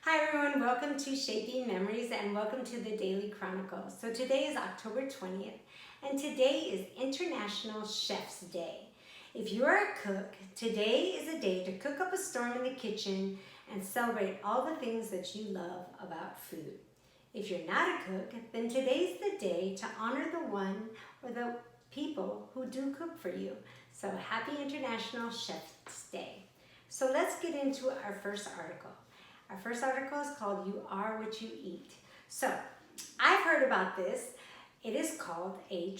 Hi everyone, welcome to Shaping Memories and welcome to the Daily Chronicles. So today is October 20th and today is International Chef's Day. If you're a cook, today is a day to cook up a storm in the kitchen and celebrate all the things that you love about food. If you're not a cook, then today's the day to honor the one or the people who do cook for you. So happy International Chef's Day. So let's get into our first article. Our first article is called You Are What You Eat. So I've heard about this. It is called a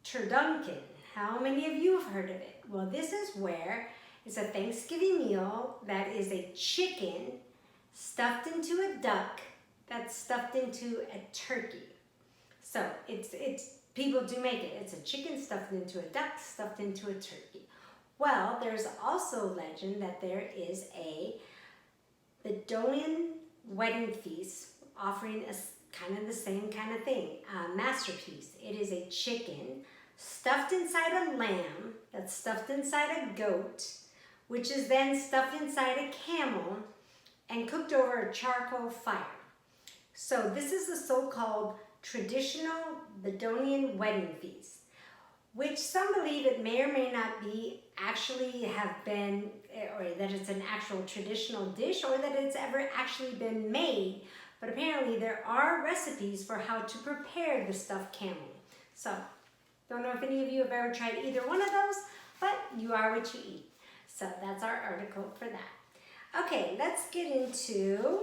turducken. How many of you have heard of it? Well, this is where it's a Thanksgiving meal that is a chicken stuffed into a duck that's stuffed into a turkey. So it's people do make it. It's a chicken stuffed into a duck stuffed into a turkey. Well, there's also legend that there is a Bedouin wedding feast offering a kind of the same kind of thing, a masterpiece. It is a chicken stuffed inside a lamb that's stuffed inside a goat, which is then stuffed inside a camel and cooked over a charcoal fire. So this is the so-called traditional Bedouin wedding feast, which some believe it may or may not be actually have been, or that it's an actual traditional dish, or that it's ever actually been made. But apparently there are recipes for how to prepare the stuffed camel. So, don't know if any of you have ever tried either one of those, but you are what you eat. So that's our article for that. Okay, let's get into,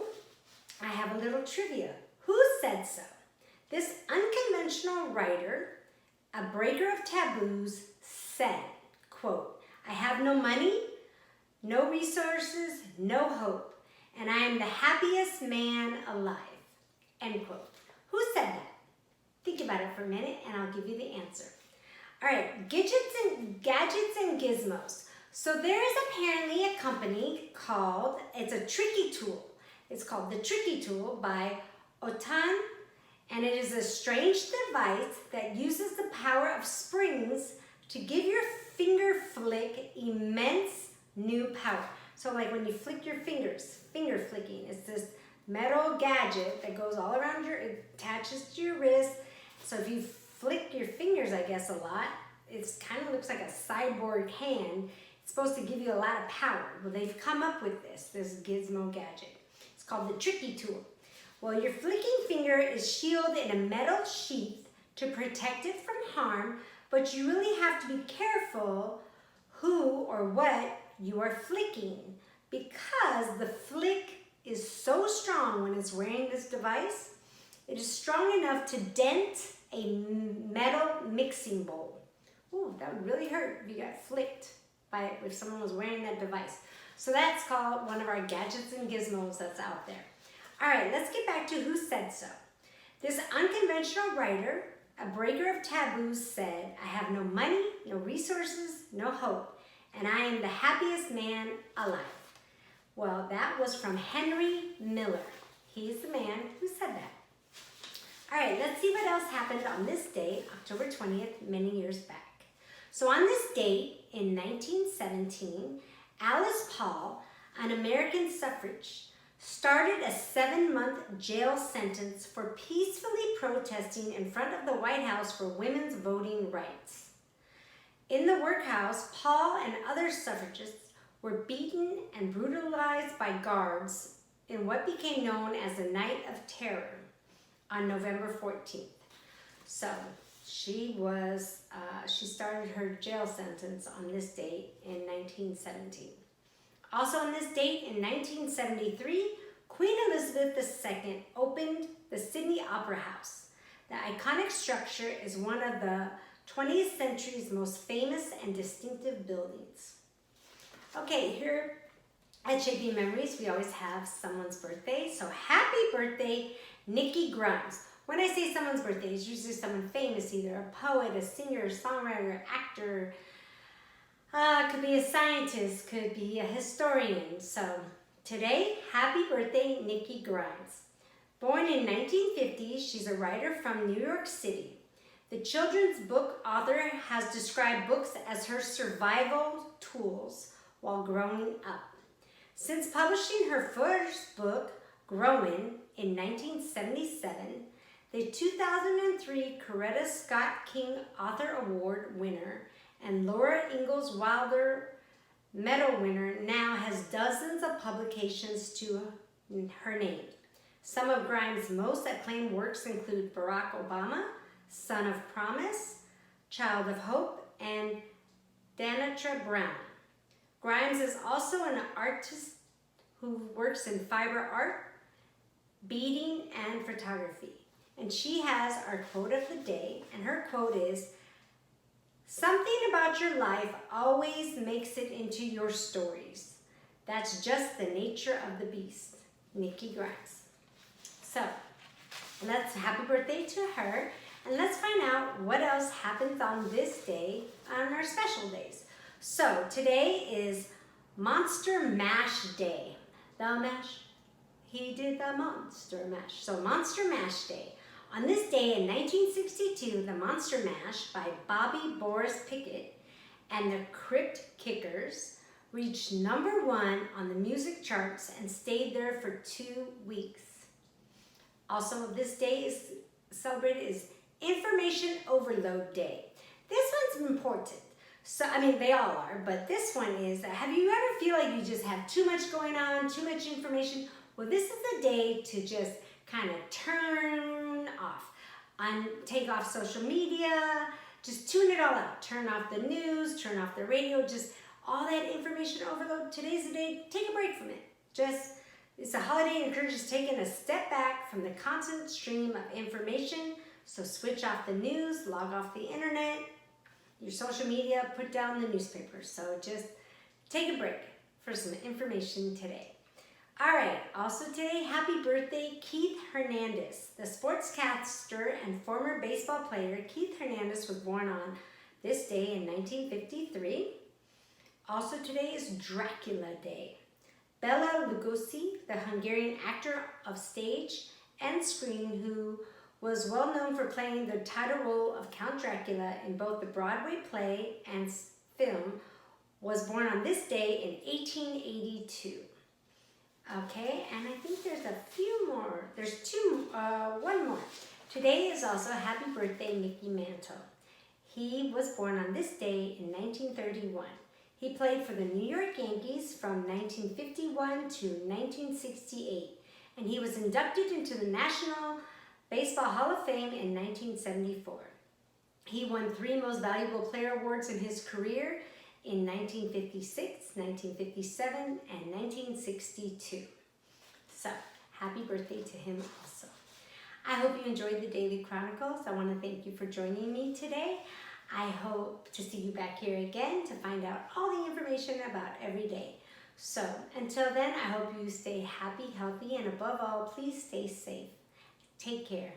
I have a little trivia. Who said so? This unconventional writer, a breaker of taboos, said, quote, I have no money, no resources, no hope, and I am the happiest man alive, end quote. Who said that? Think about it for a minute and I'll give you the answer. All right, gadgets and gizmos. So there is apparently a company called, it's a tricky tool. It's called the Tricky Tool by Otan. And it is a strange device that uses the power of springs to give your finger flick immense new power. So like when you flick your fingers, finger flicking, it's this metal gadget that goes all around it attaches to your wrist. So if you flick your fingers, I guess, a lot, it kind of looks like a cyborg hand. It's supposed to give you a lot of power. Well, they've come up with this gizmo gadget. It's called the Tricky Tool. Well, your flicking finger is shielded in a metal sheath to protect it from harm, but you really have to be careful who or what you are flicking because the flick is so strong when it's wearing this device. It is strong enough to dent a metal mixing bowl. Ooh, that would really hurt if you got flicked by it if someone was wearing that device. So that's called one of our gadgets and gizmos that's out there. All right, let's get back to who said so. This unconventional writer, a breaker of taboos, said, I have no money, no resources, no hope, and I am the happiest man alive. Well, that was from Henry Miller. He's the man who said that. All right, let's see what else happened on this date, October 20th, many years back. So on this date in 1917, Alice Paul, an American suffrage, started a 7-month jail sentence for peacefully protesting in front of the White House for women's voting rights. In the workhouse, Paul and other suffragists were beaten and brutalized by guards in what became known as the Night of Terror on November 14th. So she started her jail sentence on this date in 1917. Also on this date in 1973, Queen Elizabeth II opened the Sydney Opera House. The iconic structure is one of the 20th century's most famous and distinctive buildings. Okay, here at Shaping Memories, we always have someone's birthday. So happy birthday, Nikki Grimes. When I say someone's birthday, it's usually someone famous, either a poet, a singer, songwriter, actor, could be a scientist, could be a historian. So today, happy birthday, Nikki Grimes. Born in 1950, she's a writer from New York City. The children's book author has described books as her survival tools while growing up. Since publishing her first book, Growin', in 1977, the 2003 Coretta Scott King Author Award winner and Laura Ingalls Wilder Medal winner now has dozens of publications to her name. Some of Grimes' most acclaimed works include Barack Obama, Son of Promise, Child of Hope, and Danatra Brown. Grimes is also an artist who works in fiber art, beading, and photography. And she has our quote of the day, and her quote is, "Something about your life always makes it into your stories. That's just the nature of the beast." Nikki Grimes. So, happy birthday to her, and let's find out what else happens on this day, on our special days. So, today is Monster Mash Day. The mash, he did the monster mash. So, Monster Mash Day. On this day in 1962, the Monster Mash by Bobby Boris Pickett and the Crypt Kickers reached #1 on the music charts and stayed there for 2 weeks. Also, this day is celebrated is Information Overload Day. This one's important. So, they all are, but this one is, have you ever feel like you just have too much going on, too much information? Well, this is the day to just kind of turn off, take off social media, just tune it all out. Turn off the news, turn off the radio, just all that information overload. Today's the day, take a break from it. It's a holiday that encourages taking a step back from the constant stream of information. So switch off the news, log off the internet, your social media, put down the newspaper. So just take a break for some information today. All right, also today, happy birthday, Keith Hernandez. The sportscaster and former baseball player Keith Hernandez was born on this day in 1953. Also today is Dracula Day. Bela Lugosi, the Hungarian actor of stage and screen who was well known for playing the title role of Count Dracula in both the Broadway play and film, was born on this day in 1882. Okay, and I think there's a few more. There's one more. Today is also happy birthday, Mickey Mantle. He was born on this day in 1931. He played for the New York Yankees from 1951 to 1968, and he was inducted into the National Baseball Hall of Fame in 1974. He won 3 Most Valuable Player awards in his career in 1956, 1957, and 1962. So, happy birthday to him also. I hope you enjoyed the Daily Chronicles. I want to thank you for joining me today. I hope to see you back here again to find out all the information about every day. So, until then, I hope you stay happy, healthy, and above all, please stay safe. Take care.